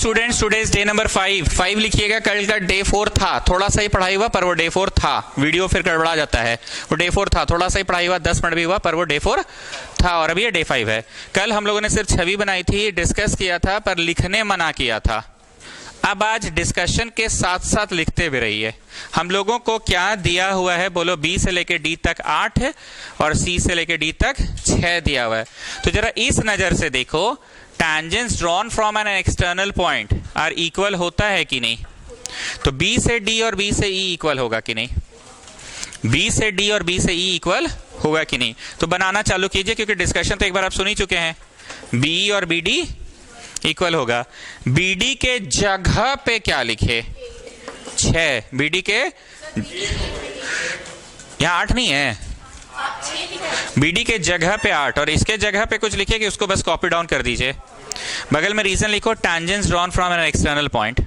Students, today's day number 5 लिखिएगा। कल का डे 4 था, थोड़ा सा ही पढ़ाई हुआ पर वो डे 4 था। वीडियो फिर गड़बड़ा जाता है। वो डे 4 था, थोड़ा सा ही पढ़ाई हुआ, 10 मिनट भी हुआ, पर वो डे 4 था और अभी ये डे 5 है। कल हम लोगों ने सिर्फ छवि बनाई थी, डिस्कस किया था, पर लिखने मना किया था। अब आज डिस्कशन के साथ साथ लिखते भी रहिए। हम लोगों को क्या दिया हुआ है बोलो? बी से लेके डी तक 8 है और सी से लेके डी तक 6 दिया हुआ है। तो जरा इस नजर से देखो, tangents drawn from an external point are equal होता है कि नहीं? तो B से D और B से E इक्वल होगा कि नहीं? B से D और B से E इक्वल होगा कि नहीं? तो बनाना चालू कीजिए, क्योंकि डिस्कशन तो एक बार आप सुन ही चुके हैं। BE और BD इक्वल होगा। BD के जगह पे क्या लिखे? 6। BD के यहाँ 8 नहीं है, BD के जगह पे 8 और इसके जगह पे कुछ लिखे कि उसको बस कॉपी डाउन कर दीजिए। बगल में रीजन लिखो, tangents drawn from an external point।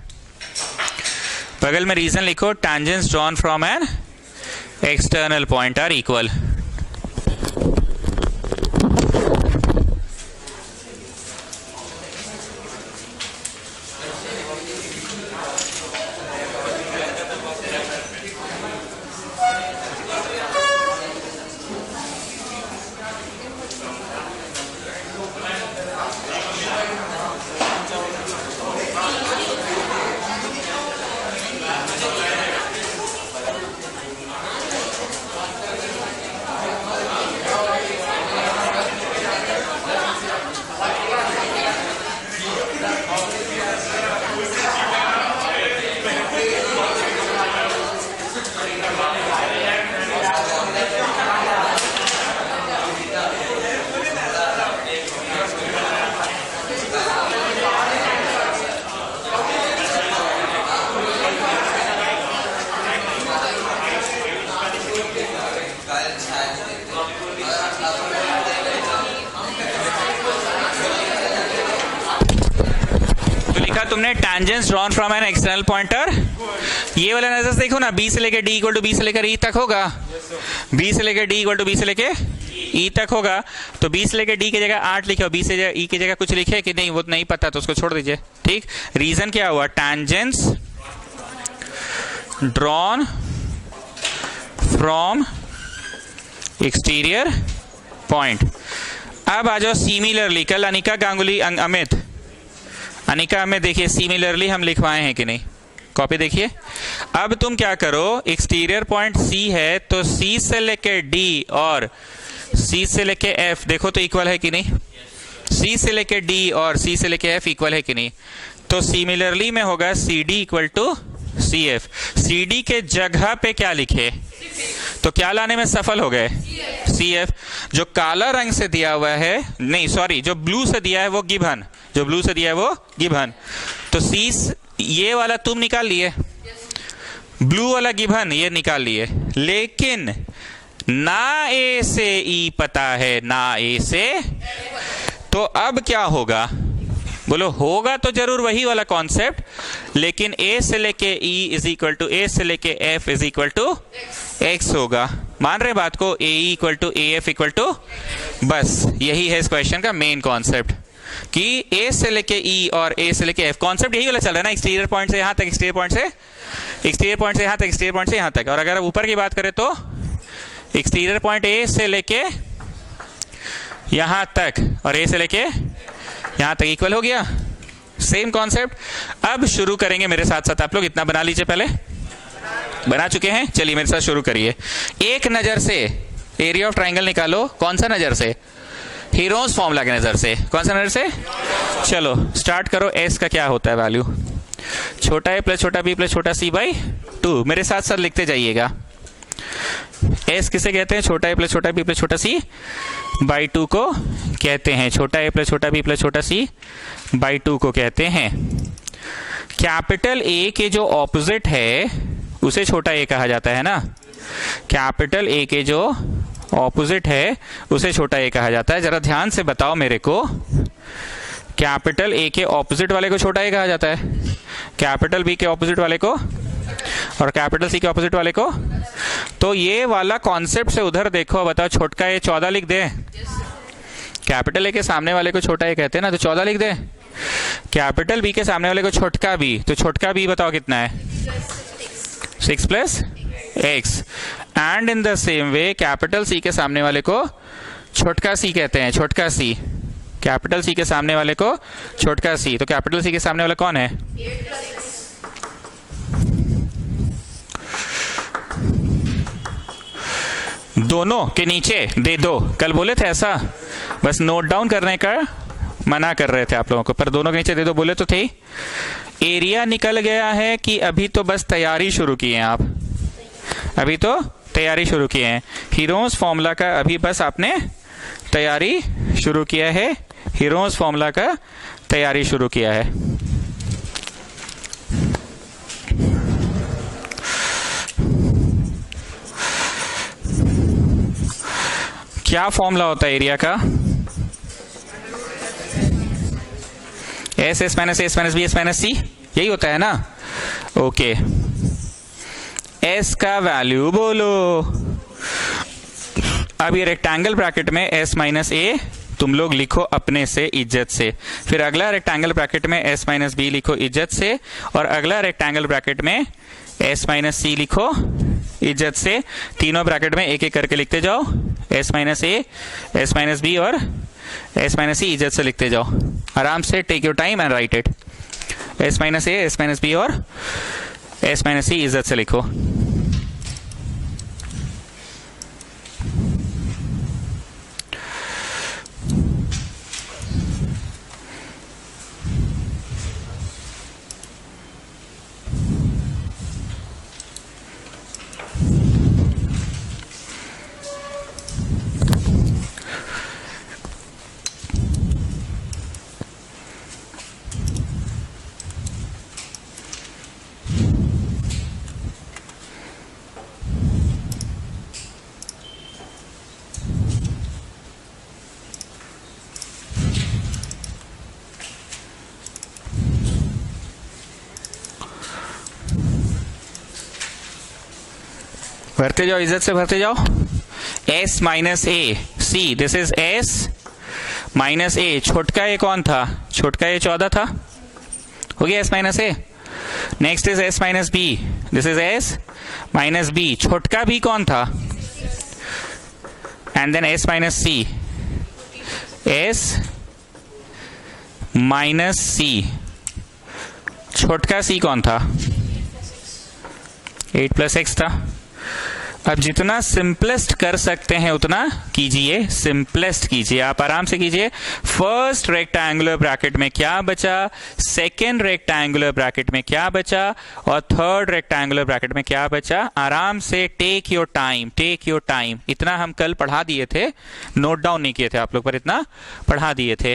बगल में रीजन लिखो, tangents drawn from an external point are equal। तुमने tangents drawn from an external pointer, ये वाला नजर से देखो ना, B से लेके D इक्वल टू B से लेकर E तक होगा। B से लेकर D इक्वल टू B से लेके E तक होगा। तो B से लेकर D की जगह 8 लिखे और B से E की जगह कुछ लिखे कि नहीं, वो नहीं पता तो उसको छोड़ दीजिए। ठीक, रीजन क्या हुआ? tangents drawn from exterior point। अब आ जाओ सिमिलरली। कल अनिका गांगुली अनिका में देखिए, सिमिलरली हम लिखवाए हैं कि नहीं? कॉपी देखिए। अब तुम क्या करो, एक्सटीरियर पॉइंट C है तो C से लेके D और C से लेके F देखो तो इक्वल है कि नहीं? C से लेके D और C से लेके F इक्वल है कि नहीं? तो सिमिलरली में होगा CD equal to CF। CD के जगह पे क्या लिखे? तो क्या लाने में सफल हो गए? CF। जो काला रंग से दिया हुआ है, नहीं सॉरी, जो ब्लू से दिया है वो गिवन, जो ब्लू से दिया है वो गिवन। तो C ये वाला तुम निकाल लिए, ब्लू वाला गिवन ये निकाल लिए, लेकिन ना A से E पता है ना A से। तो अब क्या होगा बोलो? होगा तो जरूर वही वाला कॉन्सेप्ट, लेकिन A से लेके E is equal to A से लेके F is equal to X होगा। मान रहे बात को? AE equal to AF equal to, बस यही है इस क्वेश्चन का मेन कॉन्सेप्ट कि A से लेके E और A से लेके F। कॉन्सेप्ट यही वाला चल रहा है ना, एक्सटीरियर पॉइंट से यहाँ तक, एक्सटीरियर पॉइंट से यहाँ तक, एक्सटीरियर पॉइंट से यहाँ तक। और अगर ऊपर की बात करें तो एक्सटीरियर पॉइंट A से लेके यहाँ तक और A से लेके यहाँ तक इक्वल हो गया। Same concept. अब शुरू करेंगे मेरे साथ साथ। आप लोग इतना बना लीजिए, पहले बना चुके हैं, चलिए मेरे साथ शुरू करिए। एक नजर से एरिया ऑफ ट्राइंगल निकालो। कौन सा नजर से? हीरोज फॉर्मूला के नजर से। कौन सा नजर से? चलो स्टार्ट करो। एस का क्या होता है वैल्यू? छोटा ए प्लस छोटा बी प्लस छोटा सी बाई 2। मेरे साथ साथ लिखते जाइएगा। एस किसे कहते हैं? छोटा ए प्लस छोटा बी प्लस छोटा सी बाई 2 को कहते हैं। छोटा ए प्लस छोटा बी प्लस छोटा सी बाई 2 को कहते हैं। कैपिटल ए के जो ऑपोजिट है उसे छोटा ए कहा जाता है ना। कैपिटल ए के जो ऑपोजिट है उसे छोटा ए कहा जाता है। जरा ध्यान से बताओ मेरे को, कैपिटल ए के ऑपोजिट वाले को छोटा ए कहा जाता है, कैपिटल बी के ऑपोजिट वाले को और कैपिटल सी के ऑपोजिट वाले को। तो ये वाला कॉन्सेप्ट से उधर देखो, बताओ छोटका ए 14 लिख दे। कैपिटल ए के सामने वाले को छोटा ए कहते हैं ना, तो 14 लिख दे। कैपिटल बी के सामने वाले को छोटका बी, तो छोटका बी बताओ कितना है? 6 plus X. And in the same way capital C के सामने वाले को छोटका सी कहते हैं, छोटका सी। कैपिटल सी के सामने वाले को छोटका सी, तो कैपिटल सी के सामने वाला कौन है? दोनों के नीचे दे दो, कल बोले थे ऐसा, बस नोट डाउन करने का मना कर रहे थे आप लोगों को, पर दोनों के नीचे दे दो बोले तो थे। एरिया निकल गया है कि अभी तो बस तैयारी शुरू की है आप? अभी तो तैयारी शुरू किए हैं। हीरोज फॉर्मूला का अभी बस आपने तैयारी शुरू किया है, हीरोज फॉर्मूला का तैयारी शुरू किया है। क्या फॉर्मूला होता है एरिया का? S minus b s minus c, यही होता है ना? ओके, एस का वैल्यू बोलो। अब ये रेक्टेंगल ब्रैकेट में एस माइनस ए तुम लोग लिखो अपने से इज्जत से, फिर अगला रेक्टेंगल ब्रैकेट में एस माइनस बी लिखो इज्जत से, और अगला रेक्टेंगल ब्रैकेट में एस माइनस सी लिखो इज्जत से। तीनों ब्रैकेट में एक एक करके लिखते जाओ, s minus a, s minus b और एस माइनस सी इज्जत से लिखते जाओ आराम से। Take your time and write it. S minus a, s minus b और एस माइनस सी इज्जत से लिखो। भरते जाओ, इज्जत से भरते जाओ। S minus a c, this is s minus a. छोटका ए कौन था? छोटका ए 14 था, हो गया s minus a. Next is s minus b, this is s minus b. छोटका बी कौन था? And then s minus c, s minus c. छोटका सी कौन था? 8 प्लस एक्स था। अब जितना सिंपलेस्ट कर सकते हैं उतना कीजिए, सिंपलेस्ट कीजिए, आप आराम से कीजिए। फर्स्ट रेक्टेंगुलर ब्रैकेट में क्या बचा, सेकेंड रेक्टेंगुलर ब्रैकेट में क्या बचा, और थर्ड रेक्टेंगुलर ब्रैकेट में क्या बचा। आराम से take your time, take your time. इतना हम कल पढ़ा दिए थे, नोट डाउन नहीं किए थे आप लोग, पर इतना पढ़ा दिए थे।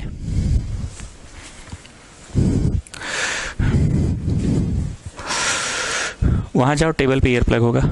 वहां जाओ, टेबल पे ईयर प्लग होगा।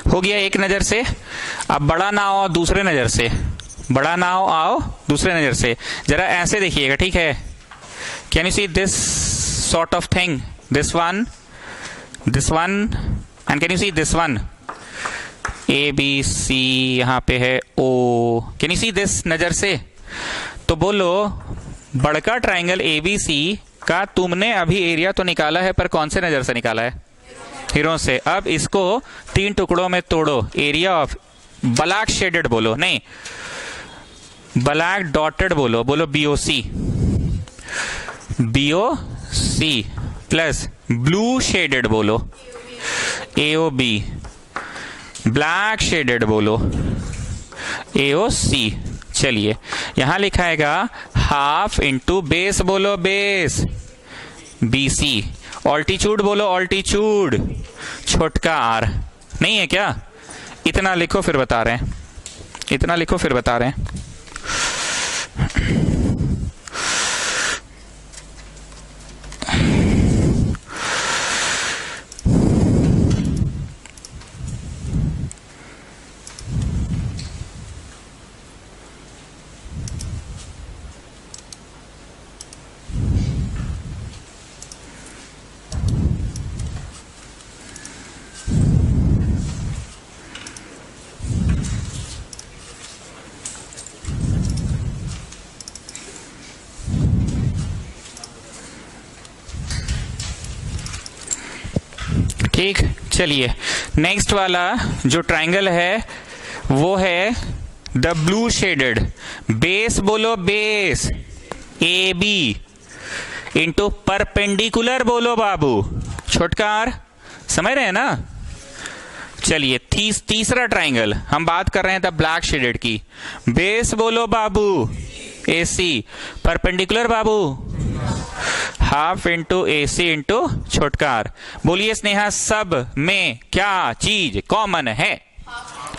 हो गया एक नजर से। अब बड़ा ना आओ दूसरे नजर से, बड़ा ना आओ दूसरे नजर से। जरा ऐसे देखिएगा, ठीक है? Can you see this sort of thing, this one and can you see this one? A B C यहां पे है, ओ। कैन यू सी दिस नजर से? तो बोलो बड़का ट्राइंगल ए बी सी का तुमने अभी एरिया तो निकाला है, पर कौन से नजर से निकाला है? हीरो से। अब इसको 3 टुकड़ों में तोड़ो। एरिया ऑफ ब्लैक शेडेड बोलो, नहीं ब्लैक डॉटेड बोलो, बोलो BOC, BOC plus blue shaded बोलो AOB, ब्लैक शेडेड बोलो AOC। चलिए यहां लिखाएगा हाफ इंटू बेस बोलो बेस BC, ऑल्टीट्यूड बोलो ऑल्टीट्यूड छोटका R, नहीं है क्या? इतना लिखो फिर बता रहे हैं, इतना लिखो फिर बता रहे हैं। ठीक, चलिए नेक्स्ट वाला जो ट्राइंगल है वो है द ब्लू शेडेड, बेस बोलो बेस AB इंटू परपेंडिकुलर बोलो बाबू छोटका R, समझ रहे हैं ना? चलिए तीसरा ट्राइंगल हम बात कर रहे हैं द ब्लैक शेडेड की, बेस बोलो बाबू AC, परपेंडिकुलर बाबू हाफ इंटू AC इंटू छोटका R। बोलिए स्नेहा सब में क्या चीज कॉमन है?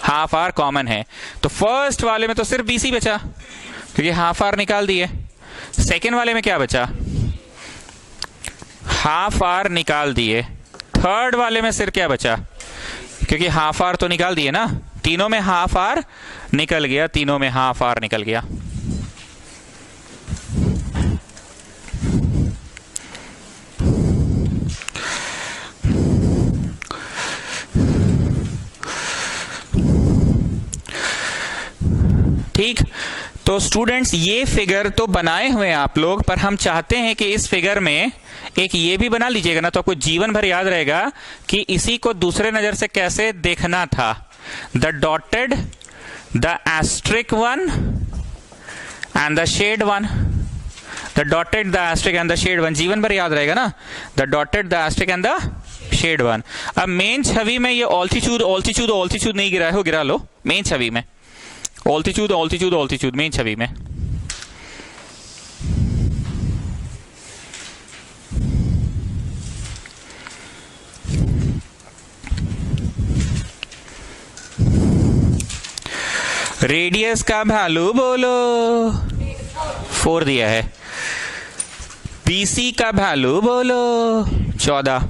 हाफ R कॉमन है। तो फर्स्ट वाले में तो सिर्फ BC बचा क्योंकि हाफ R निकाल दिए। सेकेंड वाले में क्या बचा? हाफ R निकाल दिए। थर्ड वाले में सिर्फ क्या बचा? क्योंकि हाफ R तो निकाल दिए ना, तीनों में हाफ R निकल गया, तीनों में हाफ R निकल गया। ठीक, तो स्टूडेंट्स ये फिगर तो बनाए हुए हैं आप लोग, पर हम चाहते हैं कि इस फिगर में एक ये भी बना लीजिएगा ना, तो आपको जीवन भर याद रहेगा कि इसी को दूसरे नजर से कैसे देखना था। The dotted, the asterisk one and the shade one, the dotted, the asterisk and the shade one, जीवन भर याद रहेगा ना, the dotted, the asterisk and the shade one. अब मेन छवि में ये ऑल्टीट्यूड ऑल्टीट्यूड ऑल्टीट्यूड नहीं गिरा है, गिरा लो मेन छवि में, ऑल्टीट्यूड ऑल्टीट्यूड ऑल्टीट्यूड मेन छवि में। रेडियस का वैल्यू बोलो 4 दिया है। BC का वैल्यू बोलो 14,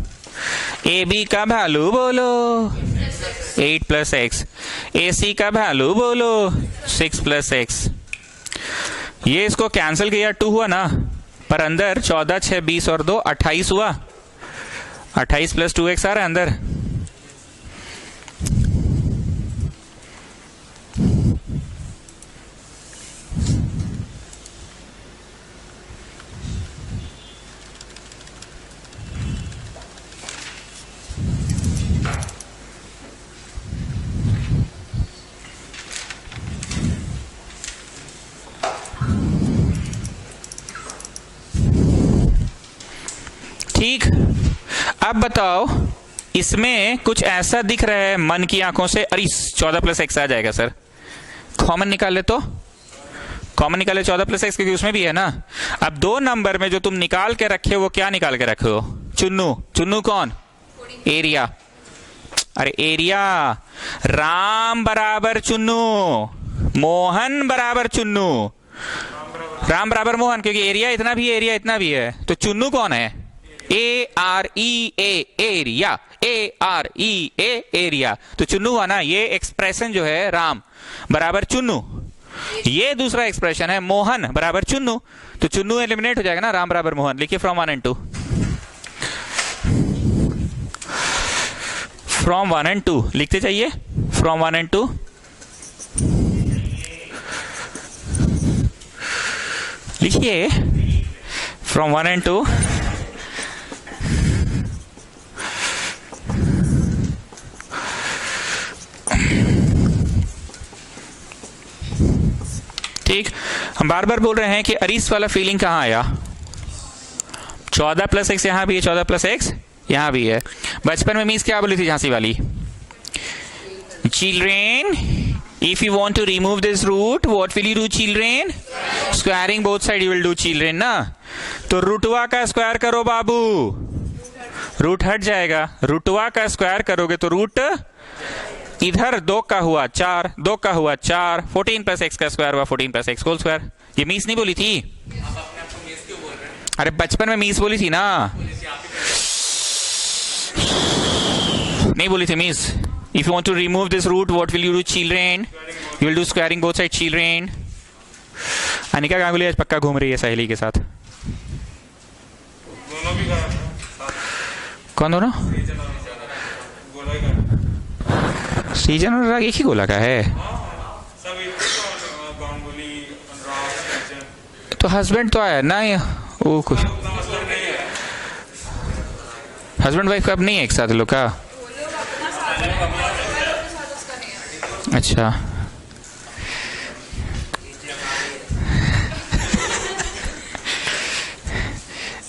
AB का वैल्यू बोलो 8 प्लस x, AC का वैल्यू बोलो 6 प्लस x। ये इसको कैंसिल किया 2 हुआ ना, पर अंदर 14 6 20 और 2 28 हुआ, 28 प्लस 2x आ रहा है अंदर। ठीक, अब बताओ इसमें कुछ ऐसा दिख रहा है मन की आंखों से, अरे 14 प्लस x आ जाएगा सर, कॉमन निकाले तो, कॉमन निकाले 14 प्लस x, क्योंकि उसमें भी है ना। अब 2 नंबर में जो तुम निकाल के रखे हो वो क्या निकाल के रखे हो? चुन्नू, चुन्नू कौन? एरिया। अरे एरिया, राम बराबर चुन्नू, मोहन बराबर चुन्नू, राम बराबर मोहन, क्योंकि एरिया इतना भी है, एरिया इतना भी है, तो चुन्नू कौन है? AREA, area, AREA area. तो चुन्नू हुआ ना, ये एक्सप्रेशन जो है राम बराबर चुन्नू, ये दूसरा एक्सप्रेशन है मोहन बराबर चुन्नू, तो चुन्नू एलिमिनेट हो जाएगा ना, राम बराबर मोहन। लिखिए फ्रॉम 1 and 2, फ्रॉम 1 and 2 लिखते जाइए, फ्रॉम 1 and 2 लिखिए, फ्रॉम 1 and 2। ठीक, हम बार बार बोल रहे हैं कि अरीस वाला फीलिंग कहाँ आया? 14 + x यहाँ भी है, 14 + x यहाँ भी है। बचपन में मीन्स क्या बोली थी झांसी वाली? Children, if you want to remove this root, what will you do children? Squaring both side you will do children ना। तो रूटवा का स्क्वायर करो बाबू, रूट हट जाएगा। रूटवा का स्क्वायर करोगे तो रूट इधर 2 का हुआ 4, 2 का हुआ 4, 14 + x का स्क्वायर हुआ 14 + x होल स्क्वायर। ये मीस नहीं बोली थी? अरे बचपन में मीस बोली थी ना, नहीं बोली थी मीस? If you want to remove this root, what will you do children? You will do squaring both sides children. Anika Ganguly आज पक्का घूम रही है सहेली के साथ। कौन दोनों? सीजन और राग एक ही गोला का है। तो हस्बैंड तो आया ना, वो कुछ हस्बैंड वाइफ का अब नहीं है एक साथ लोग का? अच्छा,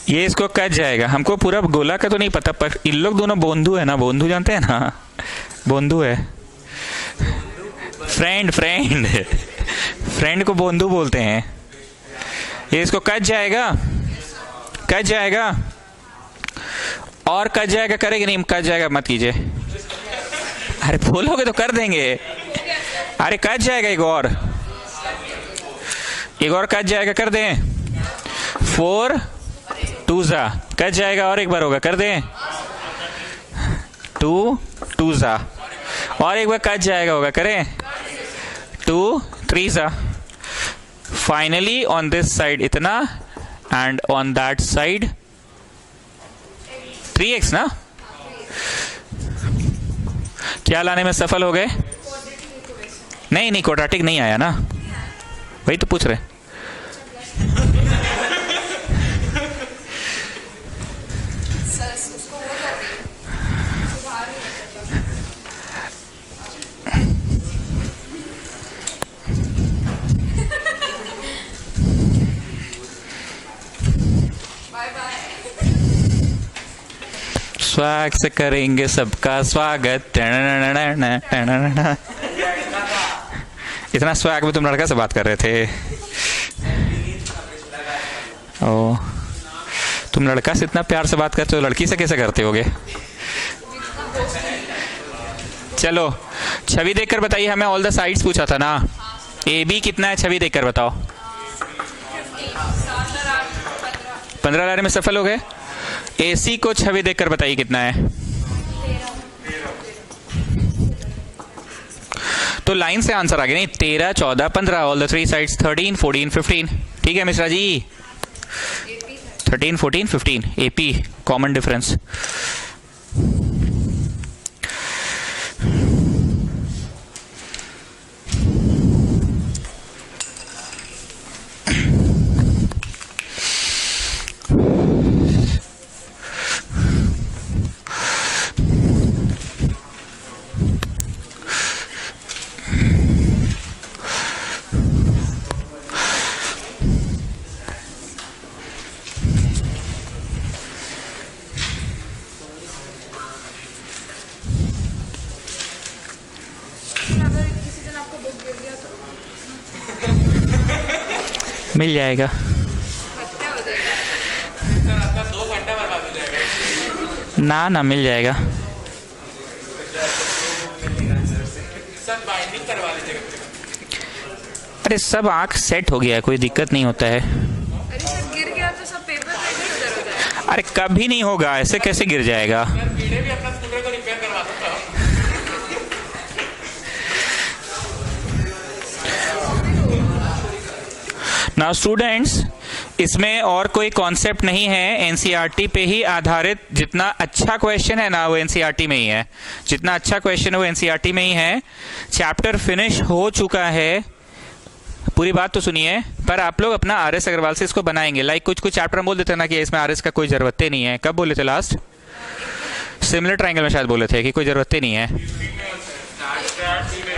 ये इसको कट जाएगा। हमको पूरा गोला का तो नहीं पता, पर इन लोग दोनों बोंधु है ना, बोंधु जानते हैं ना, बोंधु है। फ्रेंड फ्रेंड फ्रेंड को बोंधु बोलते हैं। ये इसको कट जाएगा, कट जाएगा और कट जाएगा, करेगा नहीं? कट जाएगा मत कीजिए, अरे बोलोगे तो कर देंगे। अरे कट जाएगा, एक और कट जाएगा, कर दें। 4 2 कट जाएगा, और एक बार होगा, कर दें। 2 2 और एक बार कट जाएगा, होगा, करें। 2 3 फाइनली ऑन दिस साइड इतना and on that side 3x ना। क्या लाने में सफल हो गए? नहीं नहीं, क्वाड्रेटिक नहीं आया ना, वही तो पूछ रहे। स्वाग से करेंगे सबका स्वागत। इतना स्वाग में तुम लड़का से बात कर रहे थे? ओ, तुम लड़का से इतना प्यार से बात करते हो, लड़की से कैसे करते होगे? चलो छवि देखकर बताइए। हमें ऑल द साइड्स पूछा था ना। ए बी कितना है? छवि देखकर बताओ। 15 लाने में सफल हो गए। AC को छवि देखकर बताइए कितना है। तो लाइन से आंसर आ गया। नहीं, 13 14 15 ऑल द 3 साइड्स 13 14 15। ठीक है Mishra ji, 13 14 15 AP common difference. मिल जाएगा। ना ना मिल जाएगा। अरे सब आंख सेट हो गया है, कोई दिक्कत नहीं होता है। अरे सर गिर गया तो सब पेपर इधर हो जाएगा। अरे कभी नहीं होगा, ऐसे कैसे गिर जाएगा? नाउ स्टूडेंट्स, इसमें और कोई कॉन्सेप्ट नहीं है, एनसीईआरटी पे ही आधारित। जितना अच्छा क्वेश्चन है ना वो एनसीईआरटी में ही है, जितना अच्छा क्वेश्चन है वो एनसीईआरटी में ही है। चैप्टर फिनिश हो चुका है, पूरी बात तो सुनिए, पर आप लोग अपना RS अग्रवाल से इसको बनाएंगे। लाइक कुछ कुछ चैप्टर बोल देते ना कि इसमें RS का कोई जरूरत नहीं है। कब बोले थे लास्ट? सिमिलर ट्रायंगल में शायद बोले थे कि कोई जरूरत नहीं है।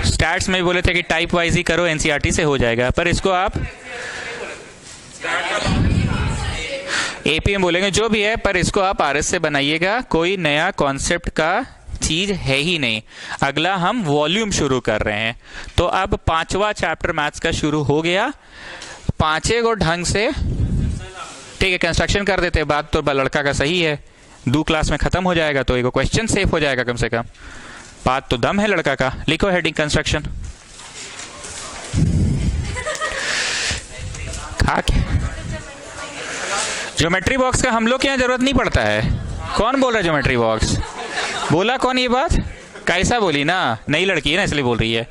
स्टैट्स में बोले थे कि टाइप वाइज ही करो, एनसीईआरटी से हो जाएगा, पर इसको आप एपीएम बोलेंगे जो भी है, पर इसको आप आरएस से बनाइएगा। कोई नया कॉन्सेप्ट का चीज है ही नहीं। अगला हम वॉल्यूम शुरू कर रहे हैं। तो अब 5वां चैप्टर मैथ्स का शुरू हो गया। 5 को ढंग से, ठीक है, कंस्ट्रक्शन कर देते हैं। बात तो लड़का का सही है, 2 क्लास में खत्म हो जाएगा तो एक क्वेश्चन सेफ हो जाएगा कम से कम। बात तो दम है लड़का का। लिखो हेडिंग कंस्ट्रक्शन। खा के ज्योमेट्री बॉक्स का हम लोग के यहाँ जरूरत नहीं पड़ता है। कौन बोल रहा है ज्योमेट्री बॉक्स? बोला कौन ये बात? कैसा बोली ना, नई लड़की है ना इसलिए बोल रही है।